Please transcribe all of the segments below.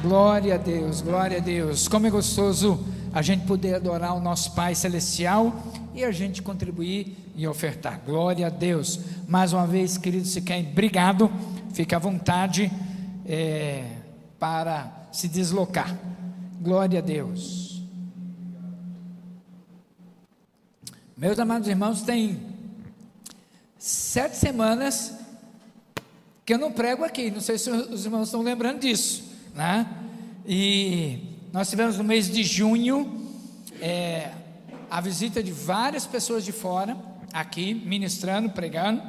Glória a Deus, glória a Deus. Como é gostoso a gente poder adorar o nosso Pai Celestial e a gente contribuir e ofertar. Glória a Deus. Mais uma vez, queridos, se querem, obrigado. Fique à vontade para se deslocar. Glória a Deus. Meus amados irmãos, tem 7 semanas que eu não prego aqui. Não sei se os irmãos estão lembrando disso, né? E nós tivemos no mês de junho a visita de várias pessoas de fora aqui, ministrando, pregando.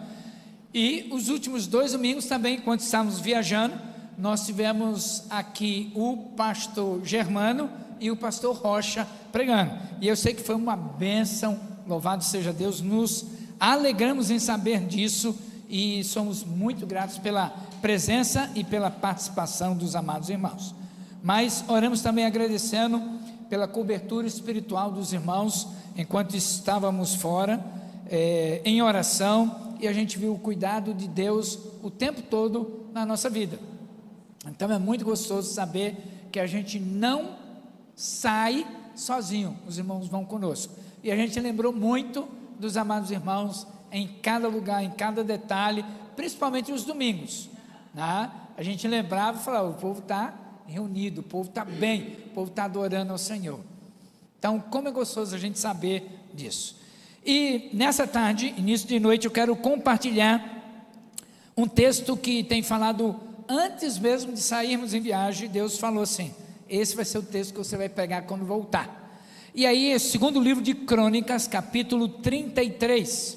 E os últimos 2 domingos também, enquanto estávamos viajando, nós tivemos aqui o pastor Germano e o pastor Rocha pregando. E eu sei que foi uma bênção, louvado seja Deus. Nos alegramos em saber disso e somos muito gratos pela presença e pela participação dos amados irmãos. Mas oramos também agradecendo pela cobertura espiritual dos irmãos enquanto estávamos fora, em oração, e a gente viu o cuidado de Deus o tempo todo na nossa vida. Então é muito gostoso saber que a gente não sai sozinho, os irmãos vão conosco. E a gente lembrou muito dos amados irmãos em cada lugar, em cada detalhe, principalmente os domingos, né? A gente lembrava e falava: o povo está reunido, o povo está bem, o povo está adorando ao Senhor. Então, como é gostoso a gente saber disso. E nessa tarde, início de noite, eu quero compartilhar um texto que tem falado antes mesmo de sairmos em viagem. Deus falou assim: esse vai ser o texto que você vai pegar quando voltar. E aí, segundo livro de Crônicas, capítulo 33,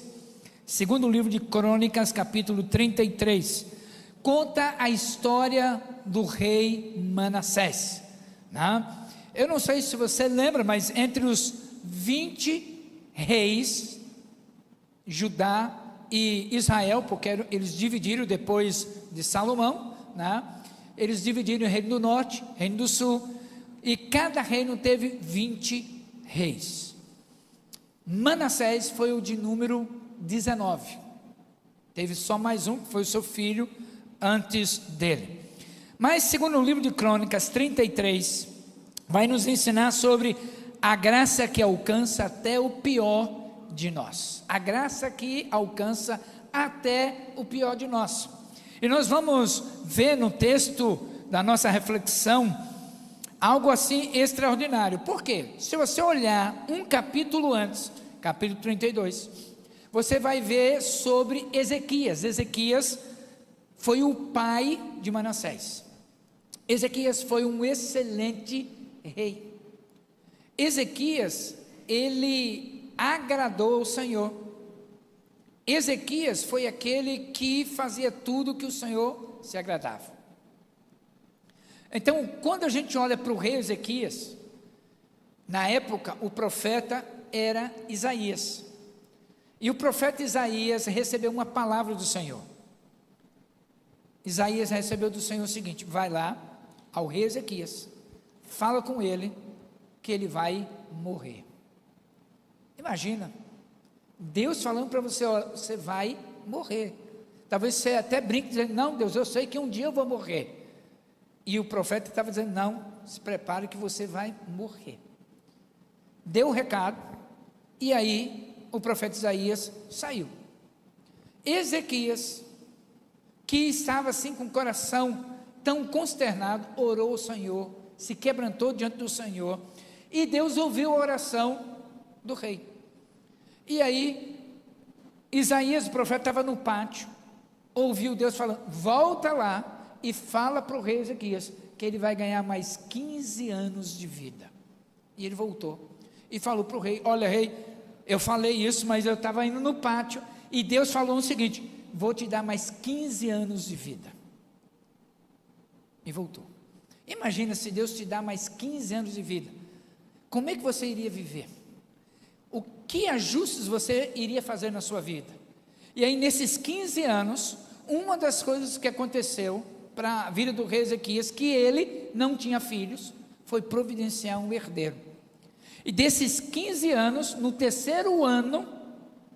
segundo livro de Crônicas, capítulo 33, conta a história do rei Manassés, né? Eu não sei se você lembra, mas entre os 20 reis, Judá e Israel, porque eles dividiram depois de Salomão, né? Eles dividiram o reino do norte, reino do sul, e cada reino teve 20 reis. Manassés foi o de número 19, teve só mais um, que foi o seu filho antes dele. Mas segundo o livro de Crônicas 33, vai nos ensinar sobre a graça que alcança até o pior de nós, a graça que alcança até o pior de nós. E nós vamos ver no texto da nossa reflexão algo assim extraordinário. Por quê? Se você olhar um capítulo antes, capítulo 32, você vai ver sobre Ezequias. Ezequias foi o pai de Manassés. Ezequias foi um excelente rei. Ezequias, ele agradou o Senhor. Ezequias foi aquele que fazia tudo que o Senhor se agradava. Então, quando a gente olha para o rei Ezequias, na época o profeta era Isaías. E o profeta Isaías recebeu uma palavra do Senhor. Isaías recebeu do Senhor o seguinte: vai lá ao rei Ezequias, fala com ele que ele vai morrer. Imagina, Deus falando para você: ó, você vai morrer. Talvez você até brinque dizendo: não, Deus, eu sei que um dia eu vou morrer. E o profeta estava dizendo: não, se prepare que você vai morrer. Deu o recado, e aí o profeta Isaías saiu. Ezequias, que estava assim com o coração tão consternado, orou ao Senhor, se quebrantou diante do Senhor, e Deus ouviu a oração do rei. E aí Isaías, o profeta, estava no pátio, ouviu Deus falando: volta lá e fala para o rei Ezequias que ele vai ganhar mais 15 anos de vida. E ele voltou e falou para o rei: olha, rei, eu falei isso, mas eu estava indo no pátio e Deus falou o seguinte: vou te dar mais 15 anos de vida. E voltou. Imagina se Deus te dá mais 15 anos de vida, como é que você iria viver? O que ajustes você iria fazer na sua vida? E aí, nesses 15 anos, uma das coisas que aconteceu para a vida do rei Ezequias, que ele não tinha filhos, foi providenciar um herdeiro. E desses 15 anos, no 3º ano,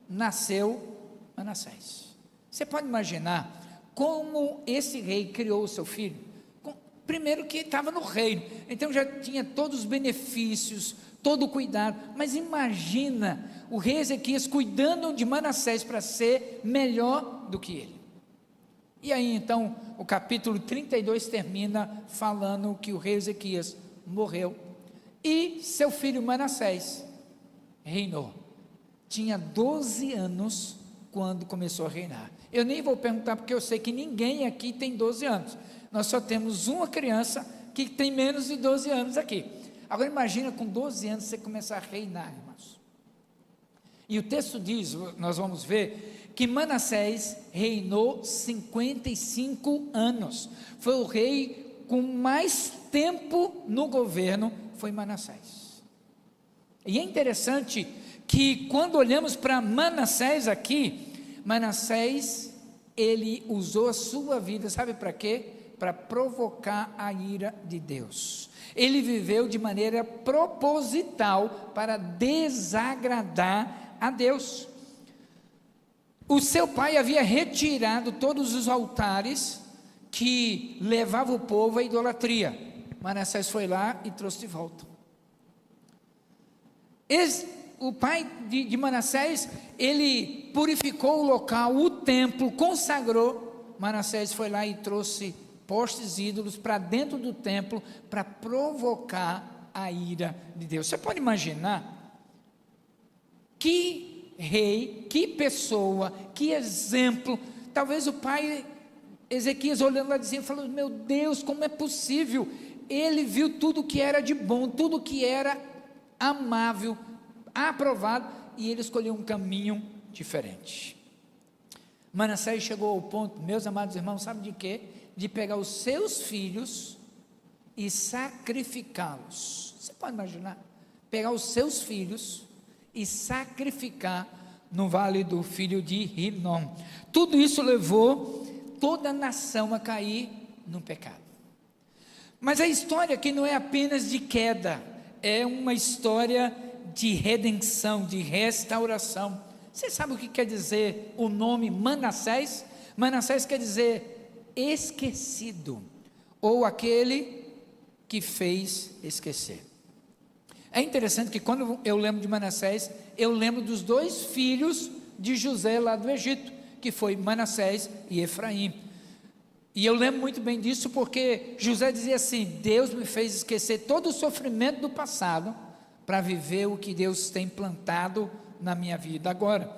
nasceu Manassés. Você pode imaginar como esse rei criou o seu filho? Primeiro que estava no reino, então já tinha todos os benefícios, todo o cuidado. Mas imagina o rei Ezequias cuidando de Manassés para ser melhor do que ele. E aí então o capítulo 32 termina falando que o rei Ezequias morreu e seu filho Manassés reinou. Tinha 12 anos quando começou a reinar. Eu nem vou perguntar porque eu sei que ninguém aqui tem 12 anos. Nós só temos uma criança que tem menos de 12 anos aqui. Agora imagina com 12 anos você começar a reinar, irmãos. E o texto diz, nós vamos ver, que Manassés reinou 55 anos. Foi o rei com mais tempo no governo, foi Manassés. E é interessante que quando olhamos para Manassés aqui, Manassés, ele usou a sua vida, sabe para quê? Para provocar a ira de Deus. Ele viveu de maneira proposital para desagradar a Deus. O seu pai havia retirado todos os altares que levavam o povo à idolatria. Manassés foi lá e trouxe de volta. O pai de Manassés, ele purificou o local, o templo, consagrou. Manassés foi lá e trouxe postes ídolos para dentro do templo, para provocar a ira de Deus. Você pode imaginar que rei, que pessoa, que exemplo. Talvez o pai Ezequias olhando lá dizia, falando, meu Deus, como é possível? Ele viu tudo que era de bom, tudo que era amável, aprovado, e ele escolheu um caminho diferente. Manassés chegou ao ponto, meus amados irmãos, sabe de quê? De pegar os seus filhos e sacrificá-los. Você pode imaginar? Pegar os seus filhos e sacrificar no vale do filho de Rinom. Tudo isso levou toda a nação a cair no pecado. Mas a história aqui não é apenas de queda, é uma história de redenção, de restauração. Você sabe o que quer dizer o nome Manassés? Manassés quer dizer esquecido, ou aquele que fez esquecer. É interessante que quando eu lembro de Manassés, eu lembro dos dois filhos de José lá do Egito, que foi Manassés e Efraim. E eu lembro muito bem disso porque José dizia assim, Deus me fez esquecer todo o sofrimento do passado, para viver o que Deus tem plantado na minha vida agora.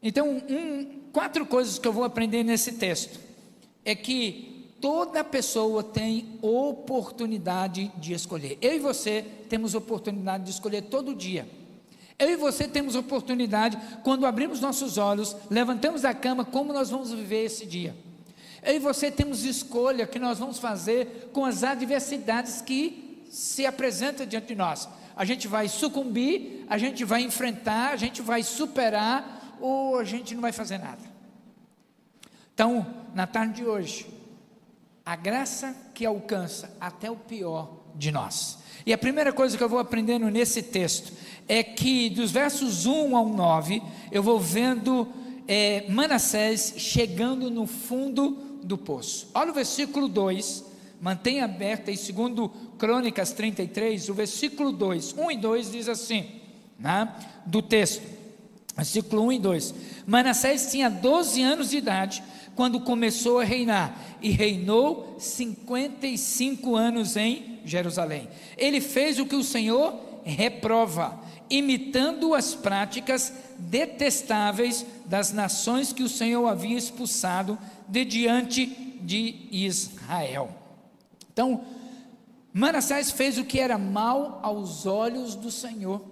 Então, 4 coisas que eu vou aprender nesse texto, é que toda pessoa tem oportunidade de escolher. Eu e você temos oportunidade de escolher todo dia. Eu e você temos oportunidade, quando abrimos nossos olhos, levantamos da cama, como nós vamos viver esse dia. Eu e você temos escolha que nós vamos fazer com as adversidades que se apresentam diante de nós. A gente vai sucumbir, a gente vai enfrentar, a gente vai superar, ou a gente não vai fazer nada. Então, na tarde de hoje, a graça que alcança até o pior de nós. E a primeira coisa que eu vou aprendendo nesse texto, é que dos versos 1 ao 9, eu vou vendo Manassés chegando no fundo do poço. Olha o versículo 2, mantenha aberta em 2 Crônicas 33, o versículo 2, 1 e 2 diz assim, né, do texto, versículo 1 e 2, Manassés tinha 12 anos de idade, quando começou a reinar, e reinou 55 anos em Jerusalém. Ele fez o que o Senhor reprova, imitando as práticas detestáveis das nações que o Senhor havia expulsado de diante de Israel. Então, Manassés fez o que era mal aos olhos do Senhor.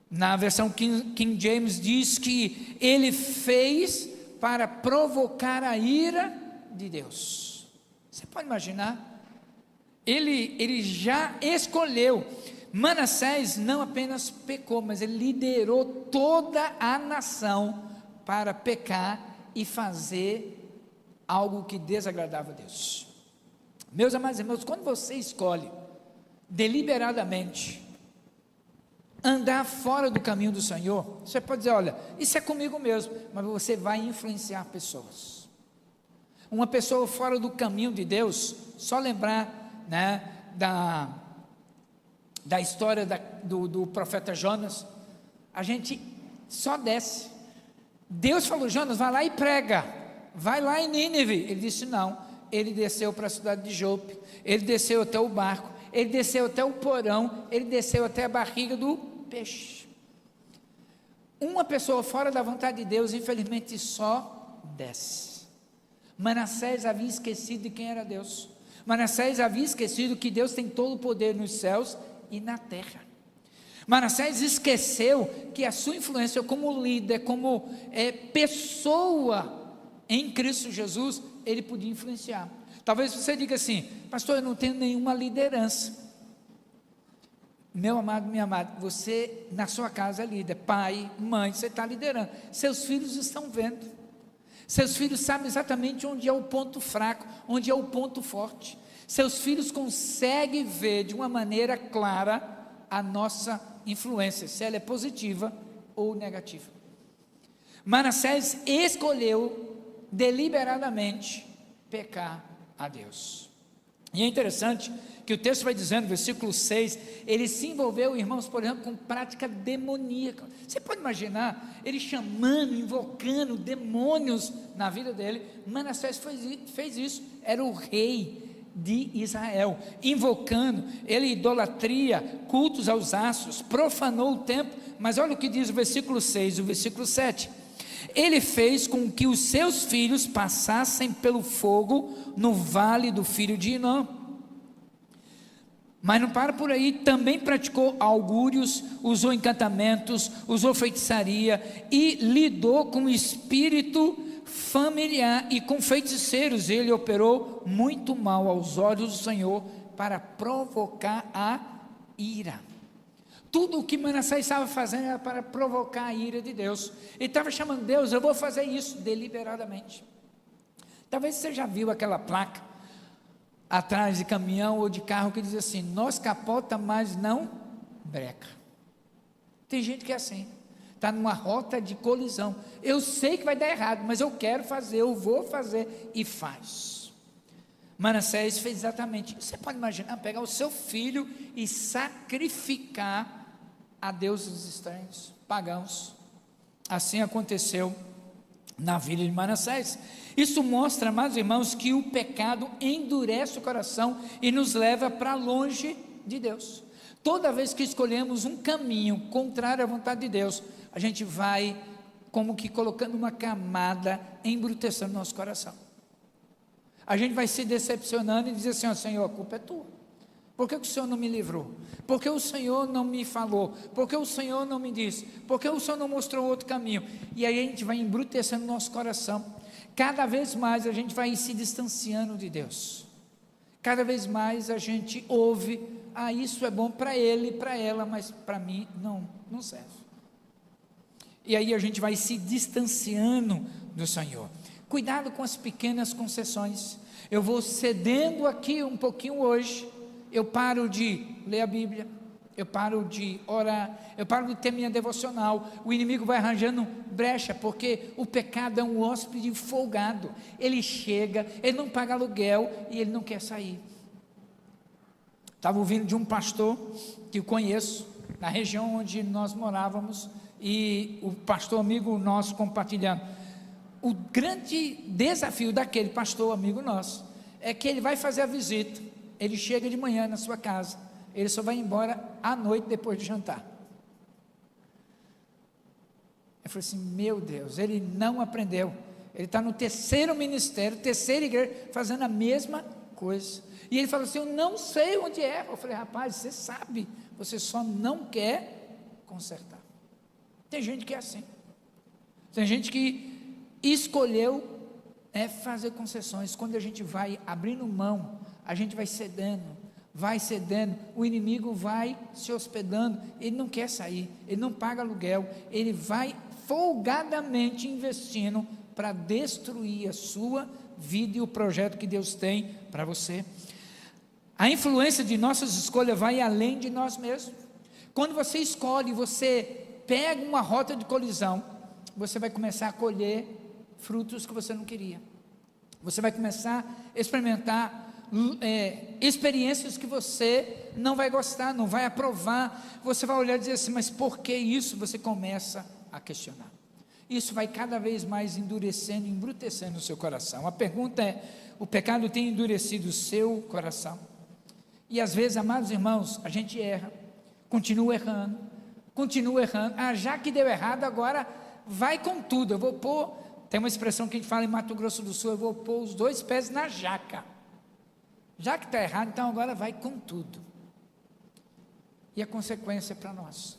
Na versão King James diz que ele fez para provocar a ira de Deus. Você pode imaginar? Ele já escolheu. Manassés não apenas pecou, mas ele liderou toda a nação para pecar e fazer algo que desagradava a Deus. Meus amados irmãos, quando você escolhe deliberadamente andar fora do caminho do Senhor, você pode dizer, olha, isso é comigo mesmo, mas você vai influenciar pessoas. Uma pessoa fora do caminho de Deus, só lembrar, né, da história do profeta Jonas, a gente só desce. Deus falou: Jonas, vai lá e prega, vai lá em Nínive. Ele disse não. Ele desceu para a cidade de Jope, ele desceu até o barco, ele desceu até o porão, ele desceu até a barriga do peixe. Uma pessoa fora da vontade de Deus, infelizmente, só desce. Manassés havia esquecido de quem era Deus. Manassés havia esquecido que Deus tem todo o poder nos céus e na terra. Manassés esqueceu que a sua influência como líder, como pessoa em Cristo Jesus, ele podia influenciar. Talvez você diga assim: pastor, eu não tenho nenhuma liderança. Meu amado, minha amada, você na sua casa é líder, pai, mãe, você está liderando, seus filhos estão vendo, seus filhos sabem exatamente onde é o ponto fraco, onde é o ponto forte, seus filhos conseguem ver de uma maneira clara a nossa influência, se ela é positiva ou negativa. Manassés escolheu deliberadamente pecar a Deus. E é interessante que o texto vai dizendo, versículo 6, ele se envolveu, irmãos, por exemplo, com prática demoníaca. Você pode imaginar ele chamando, invocando demônios na vida dele? Manassés fez isso, era o rei de Israel, invocando, ele idolatria, cultos aos astros, profanou o templo. Mas olha o que diz o versículo 6 e o versículo 7. Ele fez com que os seus filhos passassem pelo fogo no vale do filho de Hinnom. Mas não para por aí, também praticou augúrios, usou encantamentos, usou feitiçaria e lidou com o espírito familiar e com feiticeiros. Ele operou muito mal aos olhos do Senhor para provocar a ira. Tudo o que Manassés estava fazendo era para provocar a ira de Deus. Ele estava chamando Deus: eu vou fazer isso deliberadamente. Talvez você já viu aquela placa atrás de caminhão ou de carro que diz assim: nós capota, mas não breca. Tem gente que é assim, está numa rota de colisão. Eu sei que vai dar errado, mas eu quero fazer, eu vou fazer, e faz. Manassés fez exatamente isso. Você pode imaginar pegar o seu filho e sacrificar a deuses estranhos, pagãos. Assim aconteceu na vida de Manassés. Isso mostra, amados irmãos, que o pecado endurece o coração e nos leva para longe de Deus. Toda vez que escolhemos um caminho contrário à vontade de Deus, a gente vai como que colocando uma camada, embrutecendo nosso coração. A gente vai se decepcionando e dizer assim: ó, Senhor, a culpa é tua. Por que o Senhor não me livrou? Por que o Senhor não me falou? Por que o Senhor não me disse? Por que o Senhor não mostrou outro caminho? E aí a gente vai embrutecendo nosso coração. Cada vez mais a gente vai se distanciando de Deus. Cada vez mais a gente ouve: ah, isso é bom para ele e para ela, mas para mim não serve. E aí a gente vai se distanciando do Senhor. Cuidado com as pequenas concessões. Eu vou cedendo aqui um pouquinho hoje, eu paro de ler a Bíblia, eu paro de orar, eu paro de ter minha devocional. O inimigo vai arranjando brecha, porque o pecado é um hóspede folgado. Ele chega, ele não paga aluguel e ele não quer sair. Estava ouvindo de um pastor que eu conheço, na região onde nós morávamos, e o pastor amigo nosso compartilhando. O grande desafio daquele pastor amigo nosso é que ele vai fazer a visita, ele chega de manhã na sua casa, ele só vai embora à noite depois de jantar. Eu falei assim: meu Deus, ele não aprendeu, ele está no terceiro ministério, terceira igreja, fazendo a mesma coisa. E ele falou assim: eu não sei onde é. Eu falei: rapaz, você sabe, você só não quer consertar. Tem gente que é assim, tem gente que escolheu fazer concessões. Quando a gente vai abrindo mão, a gente vai cedendo, o inimigo vai se hospedando, ele não quer sair, ele não paga aluguel, ele vai folgadamente investindo para destruir a sua vida e o projeto que Deus tem para você. A influência de nossas escolhas vai além de nós mesmos. Quando você escolhe, você pega uma rota de colisão, você vai começar a colher frutos que você não queria. Você vai começar a experimentar experiências que você não vai gostar, não vai aprovar. Você vai olhar e dizer assim, mas por que isso? Você começa a questionar. Isso vai cada vez mais endurecendo, embrutecendo o seu coração. A pergunta é, o pecado tem endurecido o seu coração? E às vezes, amados irmãos, a gente erra, continua errando, já que deu errado, agora vai com tudo, eu vou pôr, tem uma expressão que a gente fala em Mato Grosso do Sul, eu vou pôr os 2 pés na jaca, já que está errado, então agora vai com tudo, e a consequência é para nós.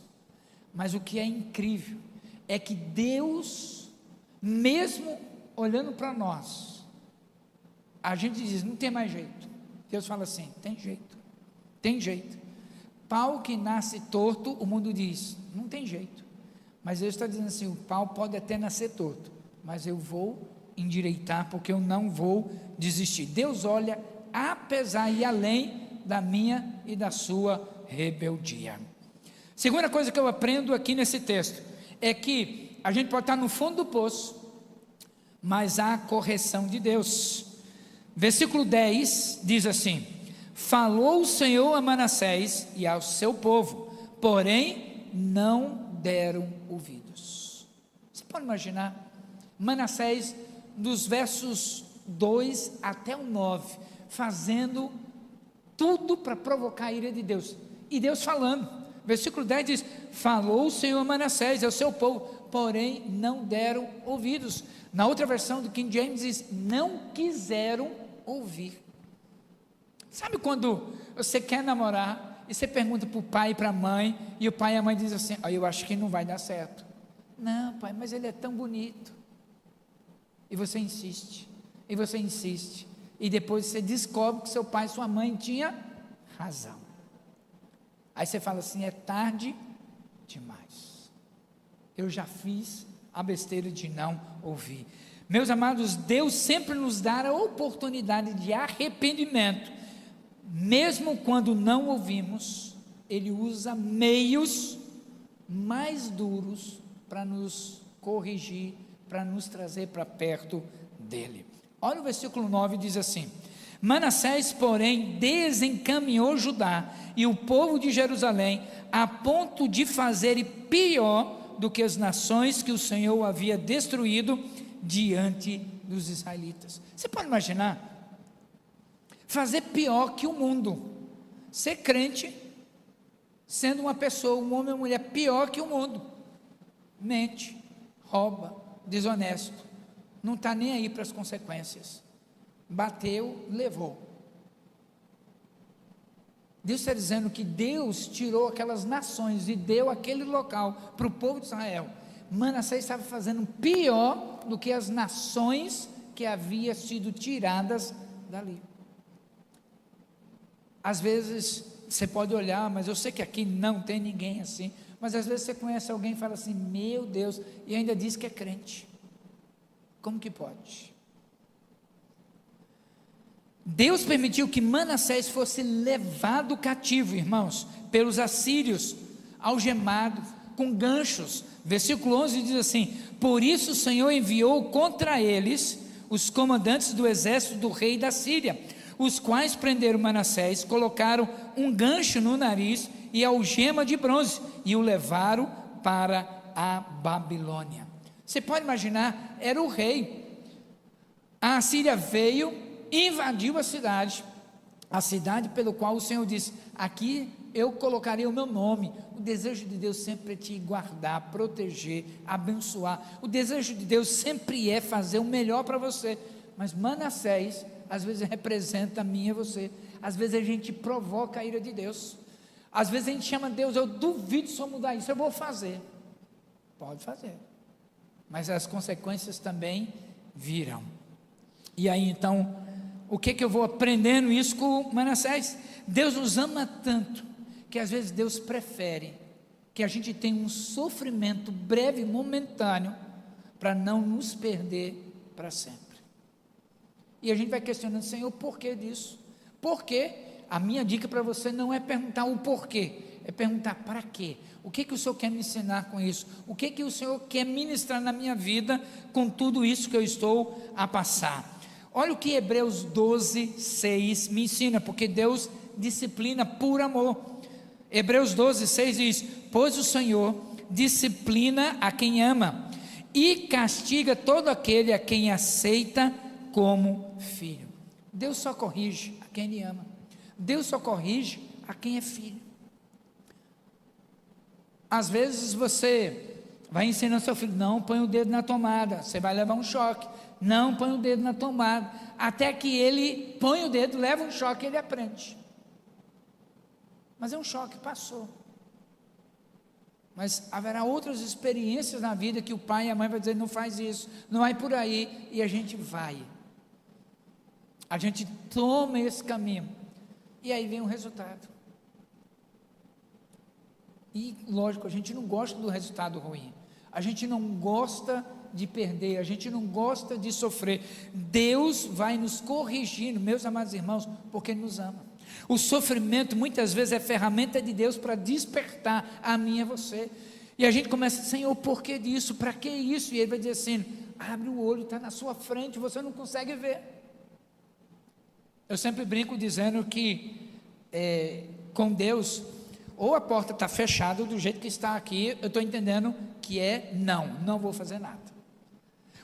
Mas o que é incrível, é que Deus, mesmo olhando para nós, a gente diz, não tem mais jeito, Deus fala assim, tem jeito, pau que nasce torto, o mundo diz, não tem jeito, mas Deus está dizendo assim, o pau pode até nascer torto, mas eu vou endireitar, porque eu não vou desistir. Deus olha, apesar e além da minha e da sua rebeldia. Segunda coisa que eu aprendo aqui nesse texto, é que a gente pode estar no fundo do poço, mas há correção de Deus. Versículo 10 diz assim, falou o Senhor a Manassés e ao seu povo, porém não deram ouvidos. Você pode imaginar, Manassés, dos versos 2 até o 9, fazendo tudo para provocar a ira de Deus, e Deus falando. Versículo 10 diz, falou o Senhor a Manassés, ao seu povo, porém não deram ouvidos. Na outra versão do King James diz, não quiseram ouvir. Sabe quando você quer namorar, e você pergunta para o pai e para a mãe, e o pai e a mãe dizem assim, eu acho que não vai dar certo. Não, pai, mas ele é tão bonito. E você insiste, e depois você descobre que seu pai e sua mãe tinham razão. Aí você fala assim, é tarde demais, eu já fiz a besteira de não ouvir. Meus amados, Deus sempre nos dá a oportunidade de arrependimento, mesmo quando não ouvimos, Ele usa meios mais duros para nos corrigir, para nos trazer para perto dEle. Olha o versículo 9, diz assim, Manassés, porém, desencaminhou Judá e o povo de Jerusalém, a ponto de fazerem pior do que as nações que o Senhor havia destruído diante dos israelitas. Você pode imaginar? Fazer pior que o mundo, ser crente, sendo uma pessoa, um homem ou mulher pior que o mundo, mente, rouba, desonesto, não está nem aí para as consequências, bateu, levou. Deus está dizendo que Deus tirou aquelas nações e deu aquele local para o povo de Israel. Manassés estava fazendo pior do que as nações que haviam sido tiradas dali. Às vezes você pode olhar, mas eu sei que aqui não tem ninguém assim, mas às vezes você conhece alguém e fala assim, meu Deus, e ainda diz que é crente. Como que pode? Deus permitiu que Manassés fosse levado cativo, irmãos, pelos assírios, algemado, com ganchos. Versículo 11 diz assim, por isso o Senhor enviou contra eles os comandantes do exército do rei da Síria, os quais prenderam Manassés, colocaram um gancho no nariz e algema de bronze, e o levaram para a Babilônia. Você pode imaginar, era o rei, a Assíria veio, invadiu a cidade pelo qual o Senhor disse, aqui eu colocarei o meu nome. O desejo de Deus sempre é te guardar, proteger, abençoar. O desejo de Deus sempre é fazer o melhor para você, mas Manassés, às vezes representa a mim e você, às vezes a gente provoca a ira de Deus, às vezes a gente chama Deus, eu duvido se eu mudar isso, eu vou fazer. Pode fazer, mas as consequências também virão. E aí então, o que eu vou aprendendo isso com Manassés? Deus nos ama tanto, que às vezes Deus prefere que a gente tenha um sofrimento breve, momentâneo, para não nos perder para sempre. E a gente vai questionando, Senhor, por que disso? Por quê? A minha dica para você não é perguntar o porquê, é perguntar para quê? O que o Senhor quer me ensinar com isso? O que o Senhor quer ministrar na minha vida com tudo isso que eu estou a passar? Olha o que Hebreus 12:6 me ensina, porque Deus disciplina por amor. Hebreus 12:6 diz: pois o Senhor disciplina a quem ama e castiga todo aquele a quem aceita como filho. Deus só corrige a quem Ele ama. Deus só corrige a quem é filho. Às vezes você vai ensinando seu filho: não põe o dedo na tomada, você vai levar um choque. Não põe o dedo na tomada, até que ele põe o dedo, leva um choque e ele aprende. Mas é um choque, passou. Mas haverá outras experiências na vida que o pai e a mãe vão dizer: não faz isso, não vai por aí, e a gente vai. A gente toma esse caminho, e aí vem o resultado. E lógico, a gente não gosta do resultado ruim, a gente não gosta de perder, a gente não gosta de sofrer. Deus vai nos corrigindo, meus amados irmãos, porque Ele nos ama. O sofrimento muitas vezes é ferramenta de Deus para despertar a mim e a você, e a gente começa: Senhor, por que disso? Para que isso? E Ele vai dizer assim: abre o olho, está na sua frente, você não consegue ver. Eu sempre brinco dizendo que com Deus, ou a porta está fechada, do jeito que está aqui, eu estou entendendo que não vou fazer nada.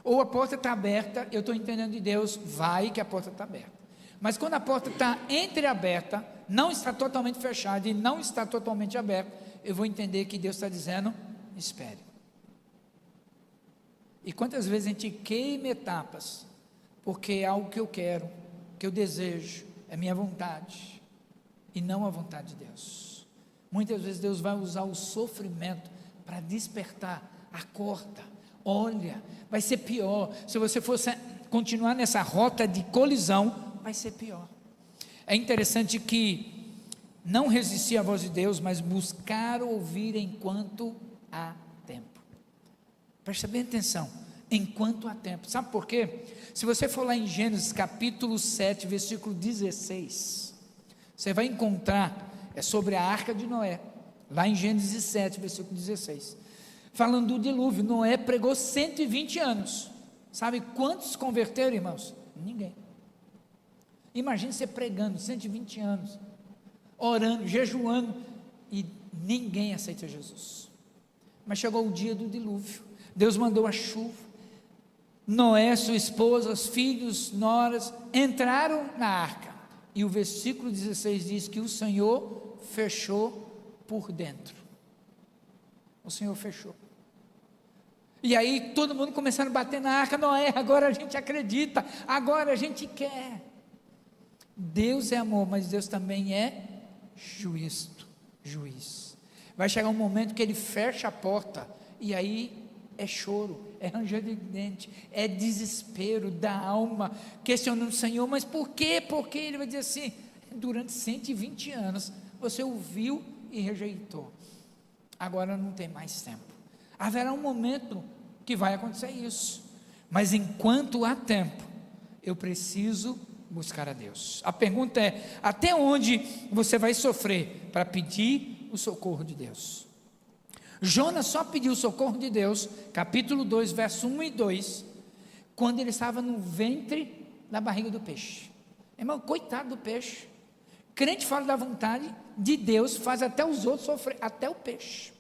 Ou a porta está aberta, eu estou entendendo de Deus, vai que a porta está aberta. Mas quando a porta está entreaberta, não está totalmente fechada e não está totalmente aberta, eu vou entender que Deus está dizendo: espere. E quantas vezes a gente queima etapas, porque é algo que eu quero, que eu desejo, é minha vontade, e não a vontade de Deus. Muitas vezes Deus vai usar o sofrimento para despertar. Acorda, olha, vai ser pior. Se você fosse continuar nessa rota de colisão, vai ser pior. É interessante que não resistir à voz de Deus, mas buscar ouvir enquanto há tempo. Presta bem atenção, enquanto há tempo. Sabe por quê? Se você for lá em Gênesis capítulo 7, versículo 16, você vai encontrar, é sobre a arca de Noé, lá em Gênesis 7, versículo 16, falando do dilúvio. Noé pregou 120 anos, sabe quantos se converteram, irmãos? Ninguém. Imagine você pregando 120 anos, orando, jejuando, e ninguém aceita Jesus. Mas chegou o dia do dilúvio, Deus mandou a chuva, Noé, sua esposa, os filhos, noras, entraram na arca, e o versículo 16 diz que o Senhor fechou por dentro. O Senhor fechou. E aí todo mundo começando a bater na arca: Noé, agora a gente acredita, agora a gente quer. Deus é amor, mas Deus também é juiz. Vai chegar um momento que Ele fecha a porta, e aí é choro, é ranger de dente, é desespero da alma, questionando o Senhor: mas por quê? Porque Ele vai dizer assim: durante 120 anos você ouviu e rejeitou, agora não tem mais tempo. Haverá um momento que vai acontecer isso, mas enquanto há tempo, eu preciso buscar a Deus. A pergunta é: até onde você vai sofrer para pedir o socorro de Deus? Jonas só pediu o socorro de Deus, capítulo 2, verso 1 e 2, quando ele estava no ventre da barriga do peixe. Irmão, coitado do peixe. Crente fora da vontade de Deus faz até os outros sofrer, até o peixe.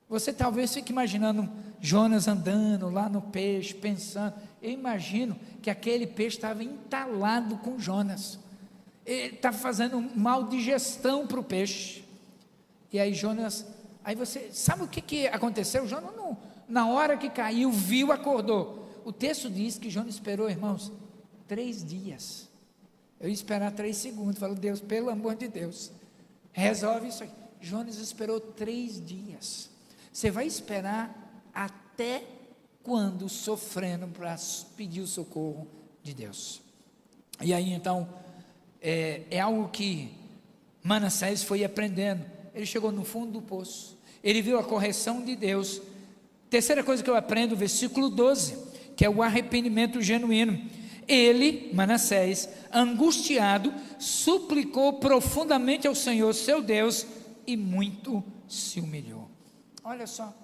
Você talvez fique imaginando Jonas andando lá no peixe, pensando. Eu imagino que aquele peixe estava entalado com Jonas, ele estava fazendo mal digestão para o peixe. E aí Jonas, aí você sabe o que aconteceu? Jonas não, na hora que caiu, viu, acordou. O texto diz que Jonas esperou, irmãos, 3 dias. Eu ia esperar 3 segundos. Falou: Deus, pelo amor de Deus, resolve isso aí. Jonas esperou 3 dias. Você vai esperar até quando sofrendo para pedir o socorro de Deus? E aí então, é algo que Manassés foi aprendendo. Ele chegou no fundo do poço, ele viu a correção de Deus. Terceira coisa que eu aprendo, versículo 12, que é o arrependimento genuíno. Ele, Manassés, angustiado, suplicou profundamente ao Senhor, seu Deus, e muito se humilhou. Olha só,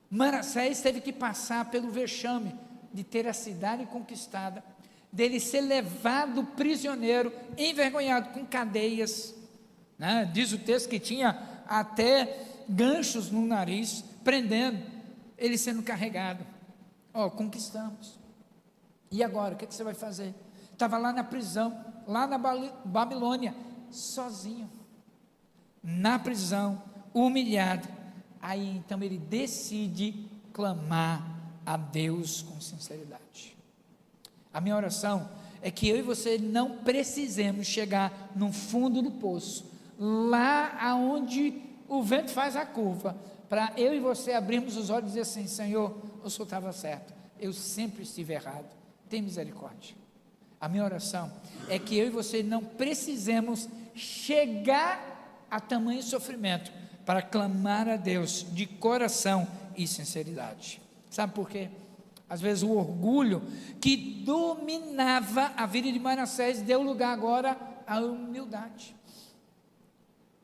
Manassés teve que passar pelo vexame de ter a cidade conquistada, dele ser levado prisioneiro, envergonhado, com cadeias, né? Diz o texto que tinha até ganchos no nariz, prendendo, ele sendo carregado. Conquistamos. E agora, o que você vai fazer? Estava lá na prisão, lá na Babilônia, sozinho, na prisão, humilhado. Aí então ele decide clamar a Deus com sinceridade. A minha oração é que eu e você não precisemos chegar no fundo do poço, lá aonde o vento faz a curva, para eu e você abrirmos os olhos e dizer assim: Senhor, o Senhor estava certo, eu sempre estive errado, tem misericórdia. A minha oração é que eu e você não precisemos chegar a tamanho sofrimento para clamar a Deus de coração e sinceridade. Sabe por quê? Às vezes o orgulho que dominava a vida de Manassés deu lugar agora à humildade.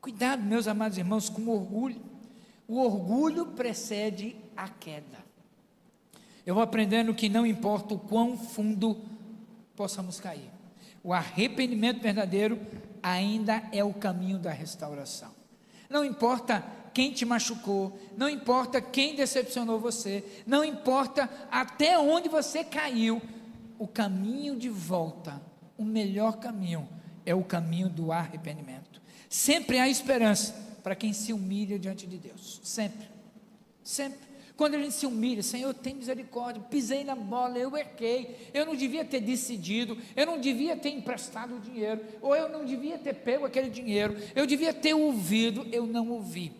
Cuidado, meus amados irmãos, com o orgulho. O orgulho precede a queda. Eu vou aprendendo que não importa o quão fundo possamos cair, o arrependimento verdadeiro ainda é o caminho da restauração. Não importa quem te machucou, não importa quem decepcionou você, não importa até onde você caiu, o caminho de volta, o melhor caminho é o caminho do arrependimento. Sempre há esperança para quem se humilha diante de Deus, sempre, sempre. Quando a gente se humilha: Senhor, tem misericórdia, pisei na bola, eu errei, eu não devia ter decidido, eu não devia ter emprestado o dinheiro, ou eu não devia ter pego aquele dinheiro, eu devia ter ouvido, eu não ouvi.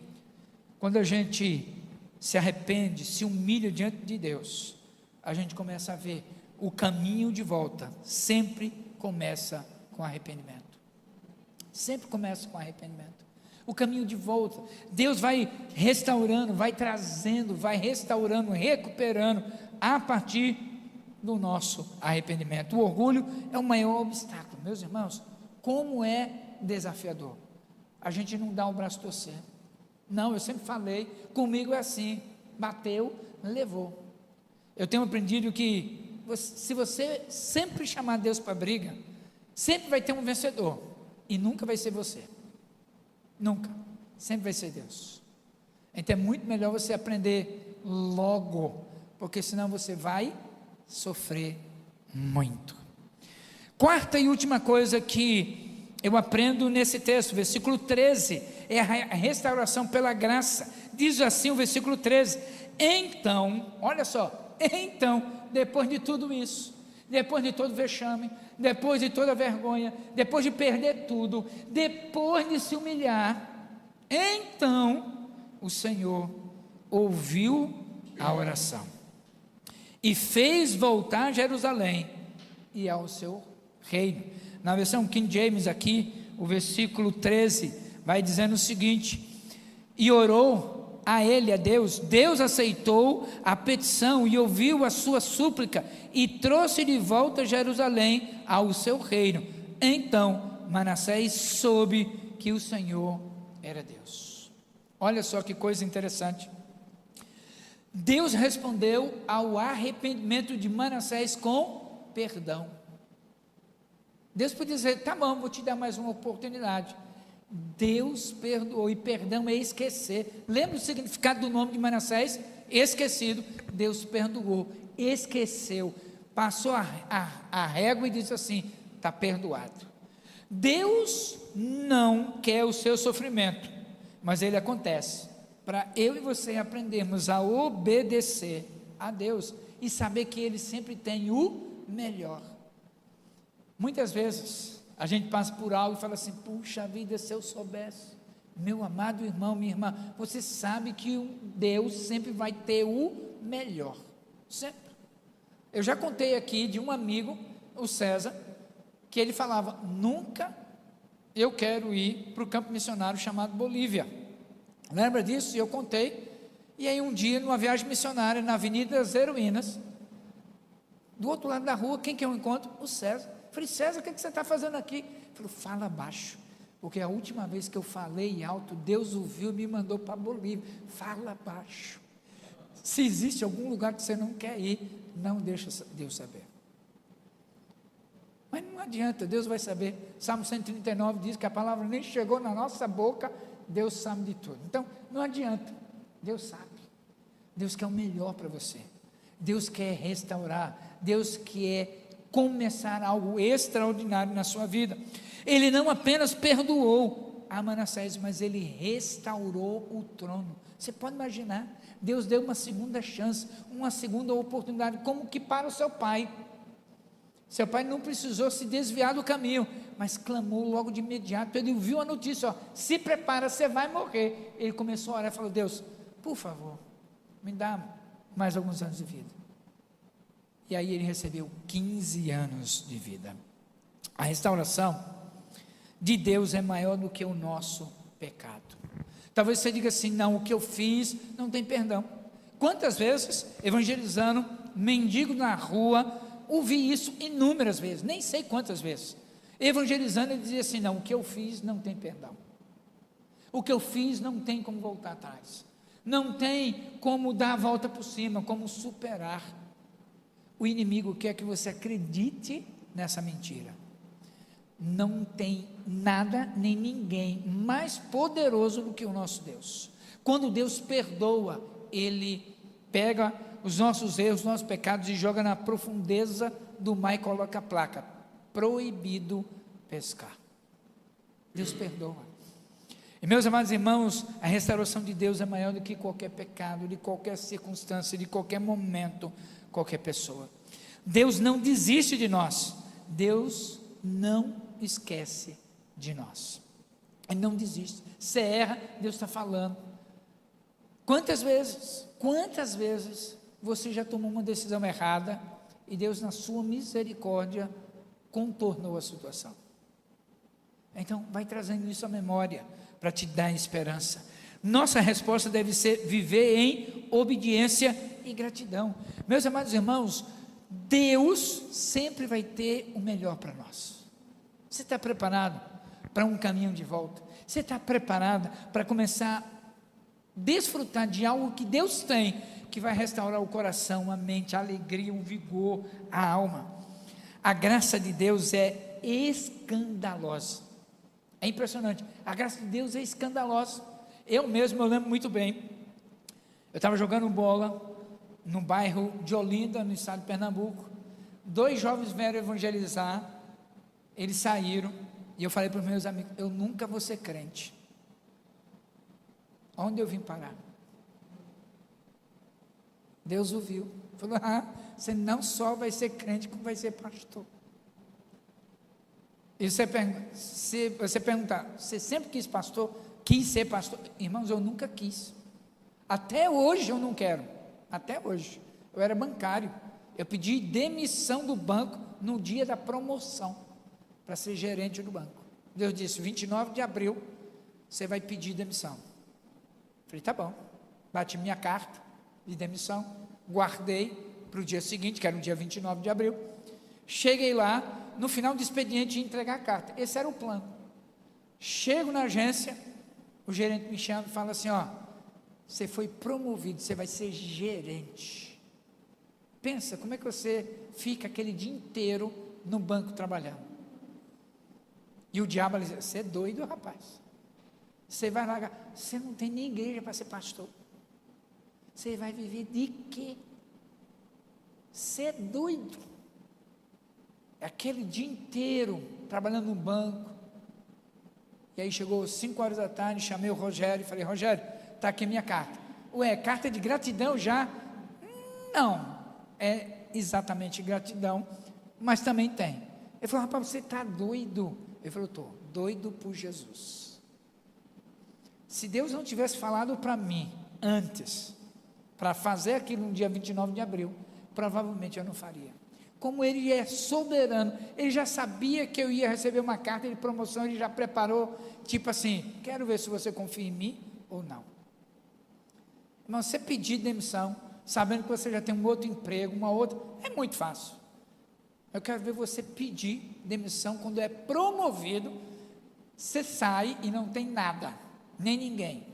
Quando a gente se arrepende, se humilha diante de Deus, a gente começa a ver o caminho de volta, sempre começa com arrependimento, sempre começa com arrependimento. O caminho de volta, Deus vai restaurando, vai trazendo, vai restaurando, recuperando, a partir do nosso arrependimento. O orgulho é o maior obstáculo, meus irmãos. Como é desafiador, a gente não dá o braço a torcer. Não, eu sempre falei, comigo é assim, bateu, levou. Eu tenho aprendido que, se você sempre chamar Deus para briga, sempre vai ter um vencedor, e nunca vai ser você. Nunca, sempre vai ser Deus. Então é muito melhor você aprender logo, porque senão você vai sofrer muito. Quarta e última coisa que eu aprendo nesse texto, versículo 13, é a restauração pela graça. Diz assim o versículo 13: então, olha só, então, depois de tudo isso, depois de todo vexame, depois de toda vergonha, depois de perder tudo, depois de se humilhar, então o Senhor ouviu a oração e fez voltar a Jerusalém e ao seu reino. Na versão King James aqui, o versículo 13 vai dizendo o seguinte: e orou a ele, a Deus, Deus aceitou a petição e ouviu a sua súplica e trouxe de volta a Jerusalém ao seu reino. Então Manassés soube que o Senhor era Deus. Olha só que coisa interessante. Deus respondeu ao arrependimento de Manassés com perdão. Deus podia dizer: tá bom, vou te dar mais uma oportunidade. Deus perdoou, e perdão é esquecer. Lembra o significado do nome de Manassés? Esquecido. Deus perdoou, esqueceu, passou a régua e disse assim: está perdoado. Deus não quer o seu sofrimento, mas ele acontece para eu e você aprendermos a obedecer a Deus e saber que Ele sempre tem o melhor. Muitas vezes a gente passa por algo e fala assim: puxa vida, se eu soubesse. Meu amado irmão, minha irmã, você sabe que Deus sempre vai ter o melhor, sempre. Eu já contei aqui de um amigo, o César, que ele falava: nunca eu quero ir para o campo missionário chamado Bolívia. Lembra disso? E eu contei. E aí um dia, numa viagem missionária na Avenida das Heroínas, do outro lado da rua, quem que eu encontro? O César. Falei: César, o que você está fazendo aqui? Ele falou: fala baixo, porque a última vez que eu falei alto, Deus ouviu e me mandou para Bolívia. Fala baixo. Se existe algum lugar que você não quer ir, não deixa Deus saber. Não adianta, Deus vai saber. Salmo 139 diz que a palavra nem chegou na nossa boca, Deus sabe de tudo. Então, não adianta, Deus sabe. Deus quer o melhor para você. Deus quer restaurar. Deus quer começar algo extraordinário na sua vida. Ele não apenas perdoou a Manassés, mas ele restaurou o trono. Você pode imaginar, Deus deu uma segunda chance, uma segunda oportunidade, como que para o seu pai. Seu pai não precisou se desviar do caminho, mas clamou logo de imediato. Ele viu a notícia, ó, se prepara, você vai morrer. Ele começou a orar e falou: Deus, por favor, me dá mais alguns anos de vida. E aí ele recebeu 15 anos de vida. A restauração de Deus é maior do que o nosso pecado. Talvez você diga assim: não, o que eu fiz não tem perdão. Quantas vezes, evangelizando, mendigo na rua, ouvi isso inúmeras vezes, nem sei quantas vezes. Evangelizando, ele dizia assim: não, o que eu fiz não tem perdão. O que eu fiz não tem como voltar atrás. Não tem como dar a volta por cima, como superar. O inimigo quer que você acredite nessa mentira. Não tem nada nem ninguém mais poderoso do que o nosso Deus. Quando Deus perdoa, Ele pega os nossos erros, os nossos pecados e joga na profundeza do mar e coloca a placa: proibido pescar. Deus perdoa. E meus amados irmãos, a restauração de Deus é maior do que qualquer pecado, de qualquer circunstância, de qualquer momento, qualquer pessoa. Deus não desiste de nós. Deus não esquece de nós. Ele não desiste. Você erra, Deus está falando. Quantas vezes você já tomou uma decisão errada e Deus, na sua misericórdia, contornou a situação? Então, vai trazendo isso à memória para te dar esperança. Nossa resposta deve ser viver em obediência e gratidão. Meus amados irmãos, Deus sempre vai ter o melhor para nós. Você está preparado para um caminho de volta? Você está preparado para começar a desfrutar de algo que Deus tem, que vai restaurar o coração, a mente, a alegria, o vigor, a alma? A graça de Deus é escandalosa. É impressionante, a graça de Deus é escandalosa. Eu lembro muito bem, eu estava jogando bola no bairro de Olinda, no estado de Pernambuco. 2 jovens vieram evangelizar, eles saíram, e eu falei para os meus amigos: eu nunca vou ser crente. Onde eu vim parar? Deus ouviu, falou: você não só vai ser crente, como vai ser pastor. E se você perguntar: você sempre quis pastor? Quis ser pastor? Irmãos, eu nunca quis. Até hoje eu não quero. Até hoje. Eu era bancário. Eu pedi demissão do banco no dia da promoção para ser gerente do banco. Deus disse: 29 de abril você vai pedir demissão. Falei: tá bom. Bati minha carta de demissão, guardei para o dia seguinte, que era o dia 29 de abril. Cheguei lá, no final do expediente, ia entregar a carta. Esse era o plano. Chego na agência, o gerente me chama e fala assim: ó, você foi promovido, você vai ser gerente. Pensa, como é que você fica aquele dia inteiro no banco trabalhando? E o diabo diz: você é doido, rapaz. Você vai largar, você não tem nem igreja para ser pastor. Você vai viver de quê? Você é doido. Aquele dia inteiro trabalhando no banco. E aí chegou 5 horas da tarde, chamei o Rogério e falei: Rogério, está aqui a minha carta. Ué, carta de gratidão já? Não, é exatamente gratidão, mas também tem. Ele falou: rapaz, você está doido? Ele falou: estou doido por Jesus. Se Deus não tivesse falado para mim antes, para fazer aquilo no dia 29 de abril, provavelmente eu não faria. Como Ele é soberano, Ele já sabia que eu ia receber uma carta de promoção, Ele já preparou, tipo assim: quero ver se você confia em mim ou não. Irmão, você pedir demissão, sabendo que você já tem um outro emprego, uma outra, é muito fácil. Eu quero ver você pedir demissão quando é promovido, você sai e não tem nada, nem ninguém.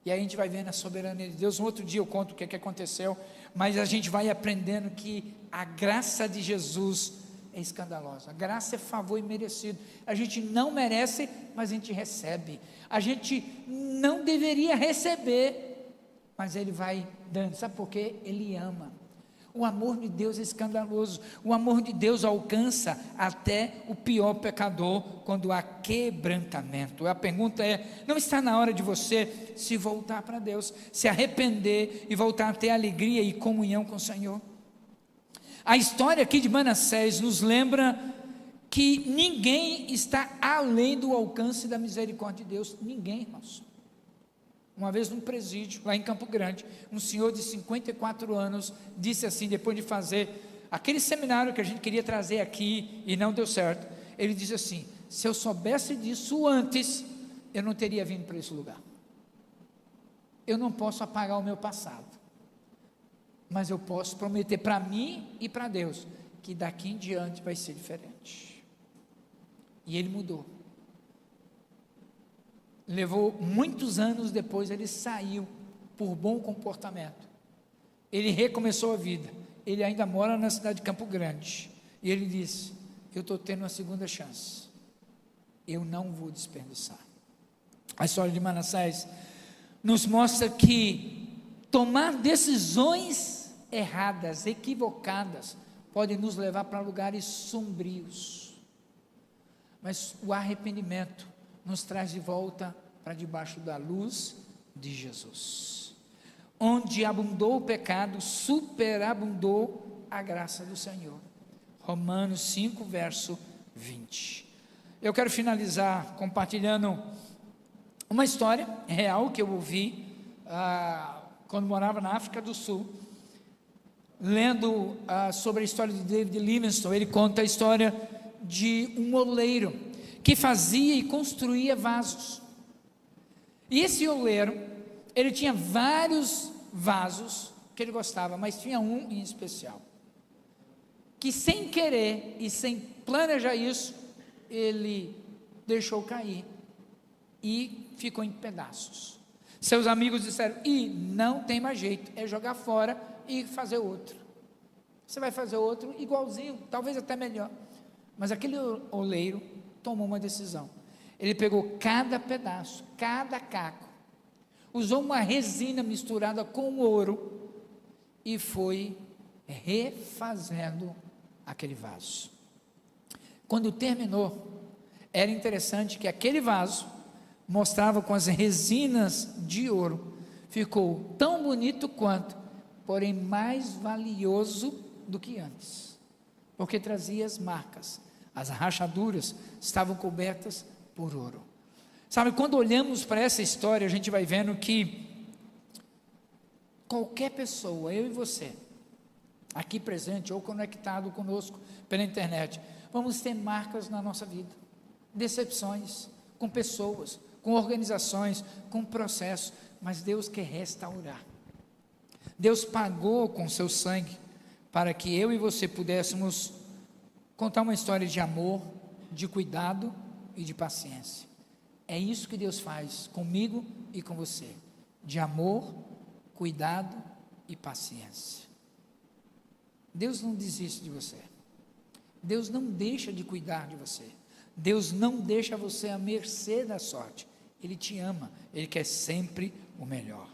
E aí a gente vai vendo a soberania de Deus. Um outro dia eu conto o que aconteceu, mas a gente vai aprendendo que a graça de Jesus é escandalosa. A graça é favor imerecido. A gente não merece, mas a gente recebe. A gente não deveria receber, mas Ele vai dando. Sabe por quê? Ele ama. O amor de Deus é escandaloso. O amor de Deus alcança até o pior pecador quando há quebrantamento. A pergunta é: não está na hora de você se voltar para Deus, se arrepender e voltar a ter alegria e comunhão com o Senhor? A história aqui de Manassés nos lembra que ninguém está além do alcance da misericórdia de Deus. Ninguém, irmãos. Uma vez num presídio, lá em Campo Grande, um senhor de 54 anos disse assim, depois de fazer aquele seminário que a gente queria trazer aqui e não deu certo, ele disse assim: se eu soubesse disso antes, eu não teria vindo para esse lugar. Eu não posso apagar o meu passado, mas eu posso prometer para mim e para Deus que daqui em diante vai ser diferente. E ele mudou. Levou muitos anos depois, ele saiu por bom comportamento. Ele recomeçou a vida. Ele ainda mora na cidade de Campo Grande. E ele disse: eu estou tendo uma segunda chance. Eu não vou desperdiçar. A história de Manassés nos mostra que tomar decisões erradas, equivocadas, pode nos levar para lugares sombrios. Mas o arrependimento nos traz de volta para debaixo da luz de Jesus. Onde abundou o pecado, superabundou a graça do Senhor. Romanos 5, verso 20. Eu quero finalizar compartilhando uma história real que eu ouvi quando morava na África do Sul, lendo sobre a história de David Livingstone. Ele conta a história de um oleiro que fazia e construía vasos. E esse oleiro, ele tinha vários vasos que ele gostava, mas tinha um em especial, que sem querer e sem planejar isso, ele deixou cair e ficou em pedaços. Seus amigos disseram: não tem mais jeito, é jogar fora e fazer outro. Você vai fazer outro igualzinho, talvez até melhor. Mas aquele oleiro tomou uma decisão. Ele pegou cada pedaço, cada caco, usou uma resina misturada com ouro e foi refazendo aquele vaso. Quando terminou, era interessante que aquele vaso mostrava com as resinas de ouro, ficou tão bonito quanto, porém mais valioso do que antes, porque trazia as marcas. As rachaduras estavam cobertas por ouro. Sabe, quando olhamos para essa história, a gente vai vendo que qualquer pessoa, eu e você, aqui presente ou conectado conosco pela internet, vamos ter marcas na nossa vida, decepções com pessoas, com organizações, com processos, mas Deus quer restaurar. Deus pagou com seu sangue para que eu e você pudéssemos contar uma história de amor, de cuidado e de paciência. É isso que Deus faz comigo e com você, de amor, cuidado e paciência. Deus não desiste de você. Deus não deixa de cuidar de você. Deus não deixa você à mercê da sorte. Ele te ama, Ele quer sempre o melhor.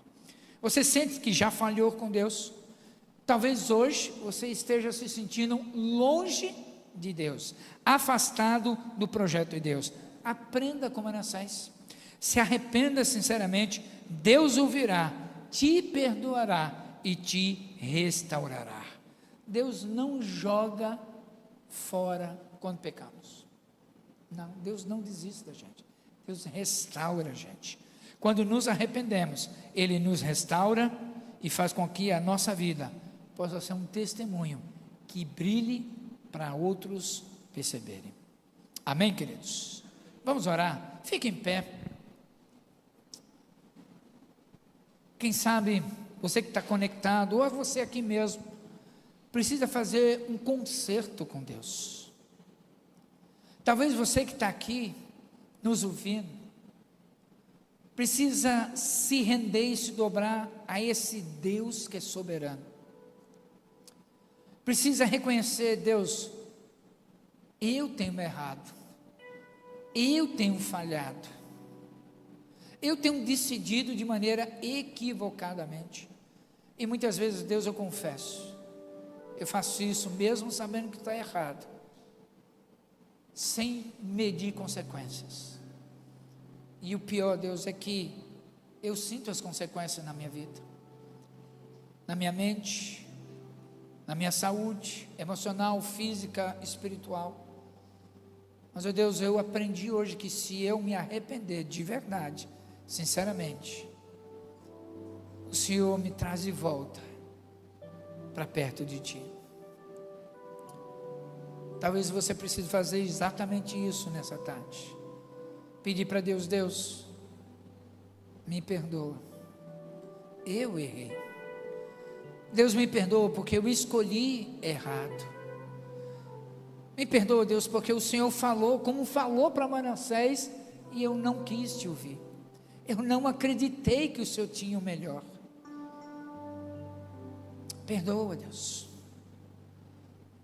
Você sente que já falhou com Deus? Talvez hoje você esteja se sentindo longe de Deus, afastado do projeto de Deus. Aprenda com Manassés, se arrependa sinceramente, Deus ouvirá, te perdoará e te restaurará. Deus não joga fora quando pecamos. Não, Deus não desiste da gente. Deus restaura a gente. Quando nos arrependemos, Ele nos restaura e faz com que a nossa vida possa ser um testemunho que brilhe para outros perceberem. Amém, queridos? Vamos orar? Fique em pé. Quem sabe, você que está conectado, ou você aqui mesmo, precisa fazer um concerto com Deus. Talvez você que está aqui, nos ouvindo, precisa se render e se dobrar a esse Deus que é soberano. precisa reconhecer: Deus, eu tenho errado, eu tenho falhado, eu tenho decidido de maneira equivocadamente. E muitas vezes, Deus, eu confesso, eu faço isso mesmo sabendo que está errado, sem medir consequências. E o pior, Deus, é que eu sinto as consequências na minha vida, na minha mente, na minha saúde emocional, física, espiritual. Mas, ó Deus, eu aprendi hoje que se eu me arrepender de verdade, sinceramente, o Senhor me traz de volta para perto de Ti. Talvez você precise fazer exatamente isso nessa tarde. Pedir para Deus: Deus, me perdoa, eu errei. Deus, me perdoa porque eu escolhi errado. Me perdoa, Deus, porque o Senhor falou como falou para Manassés e eu não quis te ouvir. Eu não acreditei que o Senhor tinha o melhor. Perdoa, Deus.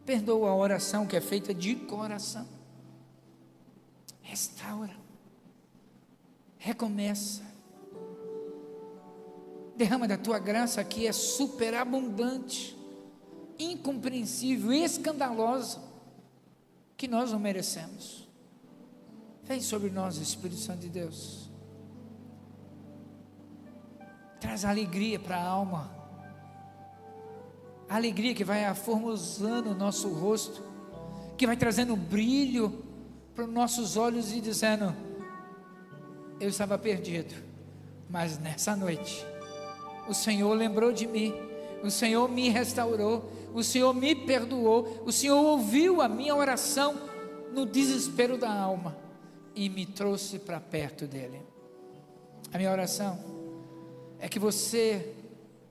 Perdoa a oração que é feita de coração. Restaura. Recomeça. Derrama da tua graça que é superabundante, incompreensível, escandalosa, que nós não merecemos. Vem sobre nós, Espírito Santo de Deus. Traz alegria para a alma, a alegria que vai aformosando o nosso rosto, que vai trazendo brilho para os nossos olhos e dizendo: eu estava perdido, mas nessa noite o Senhor lembrou de mim, o Senhor me restaurou, o Senhor me perdoou, o Senhor ouviu a minha oração no desespero da alma e me trouxe para perto dEle. A minha oração é que você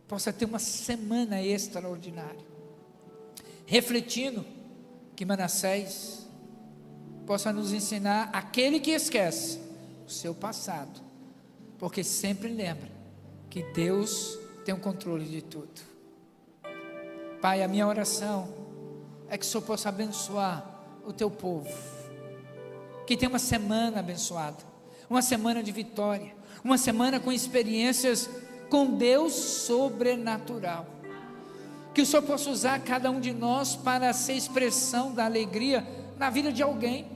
possa ter uma semana extraordinária, refletindo que Manassés possa nos ensinar: aquele que esquece o seu passado, porque sempre lembra que Deus tem o controle de tudo. Pai, a minha oração é que o Senhor possa abençoar o teu povo, que tenha uma semana abençoada, uma semana de vitória, uma semana com experiências com Deus sobrenatural, que o Senhor possa usar cada um de nós para ser expressão da alegria na vida de alguém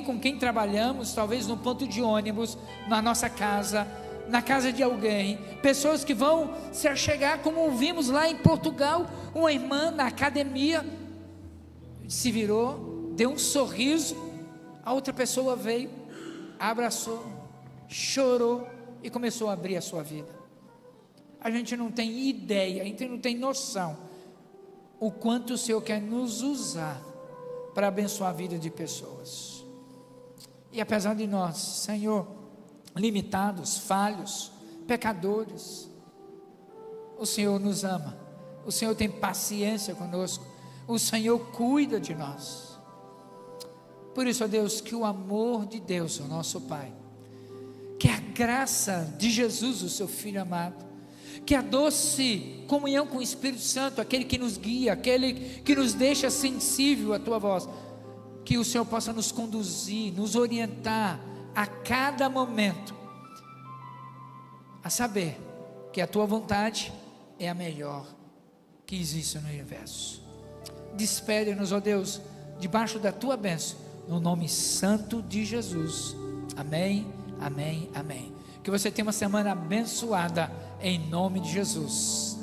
com quem trabalhamos, talvez no ponto de ônibus, na nossa casa, na casa de alguém, pessoas que vão se achegar, como vimos lá em Portugal, uma irmã na academia, se virou, deu um sorriso, a outra pessoa veio, abraçou, chorou e começou a abrir a sua vida. A gente não tem ideia, a gente não tem noção o quanto o Senhor quer nos usar para abençoar a vida de pessoas. E apesar de nós, Senhor, limitados, falhos, pecadores, o Senhor nos ama, o Senhor tem paciência conosco, o Senhor cuida de nós. Por isso, ó Deus, que o amor de Deus, o nosso Pai, que a graça de Jesus, o seu Filho amado, que a doce comunhão com o Espírito Santo, aquele que nos guia, aquele que nos deixa sensível à tua voz, que o Senhor possa nos conduzir, nos orientar a cada momento, a saber que a tua vontade é a melhor que existe no universo. Despede-nos, ó Deus, debaixo da tua bênção, no nome santo de Jesus. Amém, amém, amém. Que você tenha uma semana abençoada em nome de Jesus.